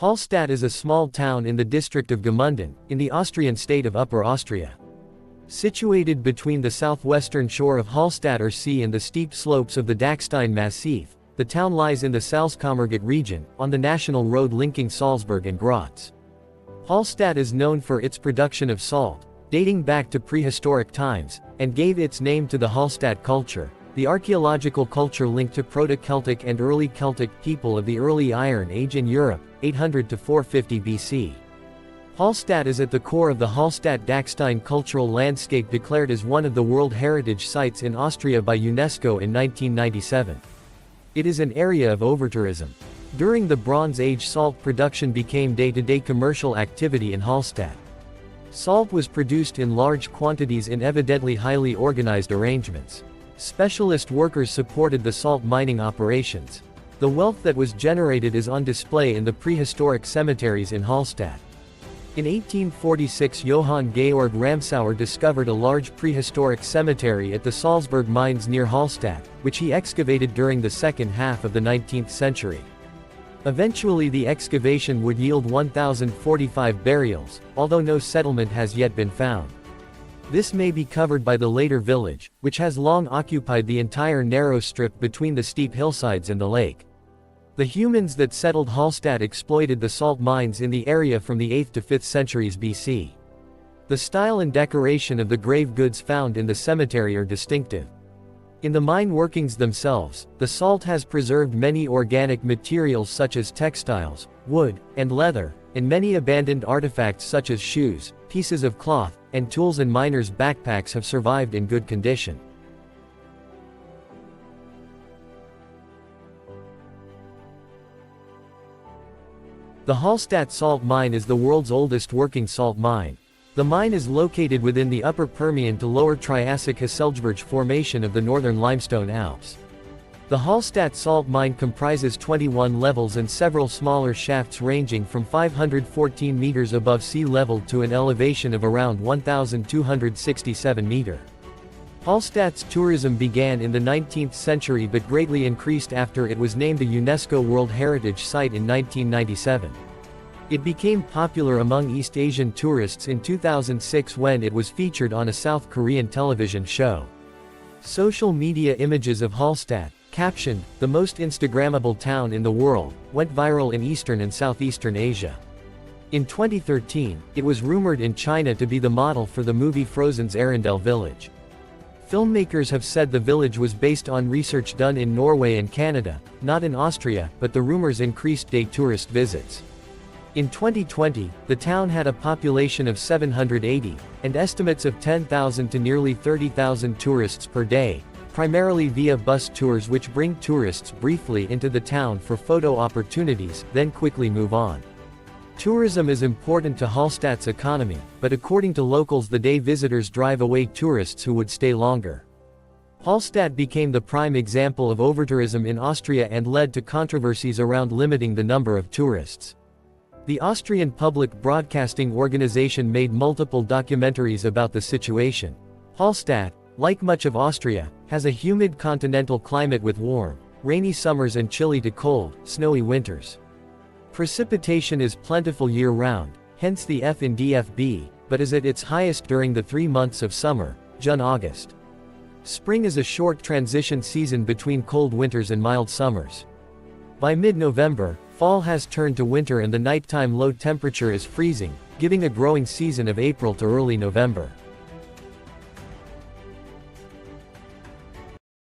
Hallstatt is a small town in the district of Gmunden, in the Austrian state of Upper Austria. Situated between the southwestern shore of Hallstätter See and the steep slopes of the Dachstein massif, the town lies in the Salzkammergut region, on the national road linking Salzburg and Graz. Hallstatt is known for its production of salt, dating back to prehistoric times, and gave its name to the Hallstatt culture, the archaeological culture linked to Proto-Celtic and early Celtic people of the early Iron Age in Europe, 800 to 450 BC. Hallstatt is at the core of the Hallstatt-Dachstein Cultural Landscape, declared as one of the World Heritage Sites in Austria by UNESCO in 1997. It is an area of overtourism. During the Bronze Age, salt production became day-to-day commercial activity in Hallstatt. Salt was produced in large quantities in evidently highly organized arrangements. Specialist workers supported the salt mining operations. The wealth that was generated is on display in the prehistoric cemeteries in Hallstatt. In 1846, Johann Georg Ramsauer discovered a large prehistoric cemetery at the Salzburg mines near Hallstatt, which he excavated during the second half of the 19th century. Eventually the excavation would yield 1,045 burials, although no settlement has yet been found. This may be covered by the later village, which has long occupied the entire narrow strip between the steep hillsides and the lake. The humans that settled Hallstatt exploited the salt mines in the area from the 8th to 5th centuries BC. The style and decoration of the grave goods found in the cemetery are distinctive. In the mine workings themselves, the salt has preserved many organic materials such as textiles, wood, and leather, and many abandoned artifacts such as shoes, pieces of cloth, and tools and miners' backpacks have survived in good condition. The Hallstatt salt mine is the world's oldest working salt mine. The mine is located within the Upper Permian to Lower Triassic Hasselgebirge formation of the Northern Limestone Alps. The Hallstatt salt mine comprises 21 levels and several smaller shafts ranging from 514 meters above sea level to an elevation of around 1,267 meters. Hallstatt's tourism began in the 19th century but greatly increased after it was named a UNESCO World Heritage Site in 1997. It became popular among East Asian tourists in 2006 when it was featured on a South Korean television show. Social media images of Hallstatt, captioned, "the most Instagrammable town in the world," went viral in Eastern and Southeastern Asia. In 2013, it was rumored in China to be the model for the movie Frozen's Arendelle village. Filmmakers have said the village was based on research done in Norway and Canada, not in Austria, but the rumors increased day tourist visits. In 2020, the town had a population of 780, and estimates of 10,000 to nearly 30,000 tourists per day, primarily via bus tours which bring tourists briefly into the town for photo opportunities, then quickly move on. Tourism is important to Hallstatt's economy, but according to locals, the day visitors drive away tourists who would stay longer. Hallstatt became the prime example of overtourism in Austria and led to controversies around limiting the number of tourists. The Austrian Public Broadcasting Organization made multiple documentaries about the situation. Hallstatt, like much of Austria, has a humid continental climate with warm, rainy summers and chilly to cold, snowy winters. Precipitation is plentiful year-round, hence the F in DFB, but is at its highest during the 3 months of summer, June-August. Spring is a short transition season between cold winters and mild summers. By mid-November, fall has turned to winter and the nighttime low temperature is freezing, giving a growing season of April to early November.